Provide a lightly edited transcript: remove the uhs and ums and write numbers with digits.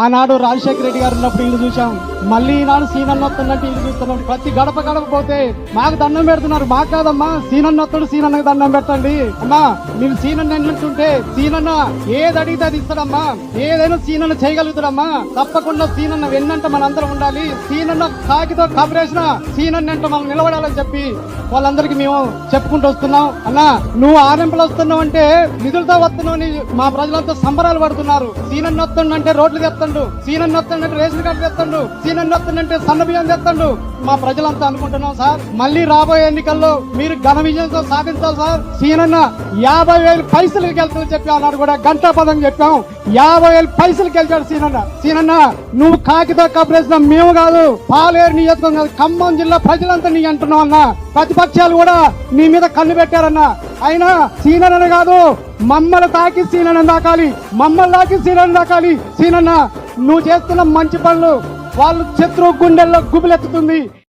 ఆనాడు రాజశేఖర రెడ్డి గారు ఉన్నప్పుడు ఇల్లు చూసాం, మళ్ళీ ఈనాడు సీనన్న వస్తున్నట్టు ఇల్లు చూస్తున్నాం. ప్రతి గడప గడప పోతే మాకు దండం పెడుతున్నారు. మాకు కాదమ్మా, సీనన్న వస్తాడు, సీనన్నకు దండం పెట్టండి. అమ్మా మీరు సీనన్న ఎన్నంటుంటే సీనన్న ఏది అడిగితే అది ఇస్తాడమ్మా, ఏదైనా సీనన్న చేయగలుగుతాడమ్మా. తప్పకుండా సీనన్న వెన్నంట మనందరం ఉండాలి. సీనన్న కాకితో కబరేసిన సీనన్న అంటే మనం నిలబడాలని చెప్పి వాళ్ళందరికీ మేము చెప్పుకుంటూ వస్తున్నాం. అన్నా నువ్వు ఆరింపులు వస్తున్నావు అంటే నిధులతో వస్తున్నావు, మా ప్రజలంతా సంబరాలు పడుతున్నారు. సీనన్న వస్తుండంటే రోడ్లు తెత్తండు, సీనన్న వస్తుండంటే రేషన్ కార్డు తెత్తండు, సీనన్న వస్తుండంటే సన్న బియ్యం తెత్తండు. మా ప్రజలంతా అనుకుంటున్నాం సార్, మళ్ళీ రాబోయే ఎన్నికల్లో మీరు ఘన విజయంతో సాధించాలి సార్. సీనన్న 50,000 పైసలకి వెళ్తామని చెప్పి అన్నాడు కూడా, గంటా పదం చెప్పాం. 50,000 పైసలకి వెళ్తాడు సీనన్న. సీనన్న నువ్వు కాకితో కబరేసిన మేము కాదు, పాలేరు నియోజకవర్గం కాదు, ఖమ్మం జిల్లా ప్రజలంతా నీ అంటున్నావు అన్న. ప్రతిపక్షాలు కూడా నీ మీద కన్ను పెట్టారన్న. అయినా సీనన్న కాదు, మమ్మల్ని తాకి సీనన్న దాకాలి, మమ్మల్ని తాకి సీనన్న దాకాలి. సీనన్న నువ్వు చేస్తున్న మంచి పనులు వాళ్ళు శత్రువు గుండెల్లో గుబులెత్తుతుంది.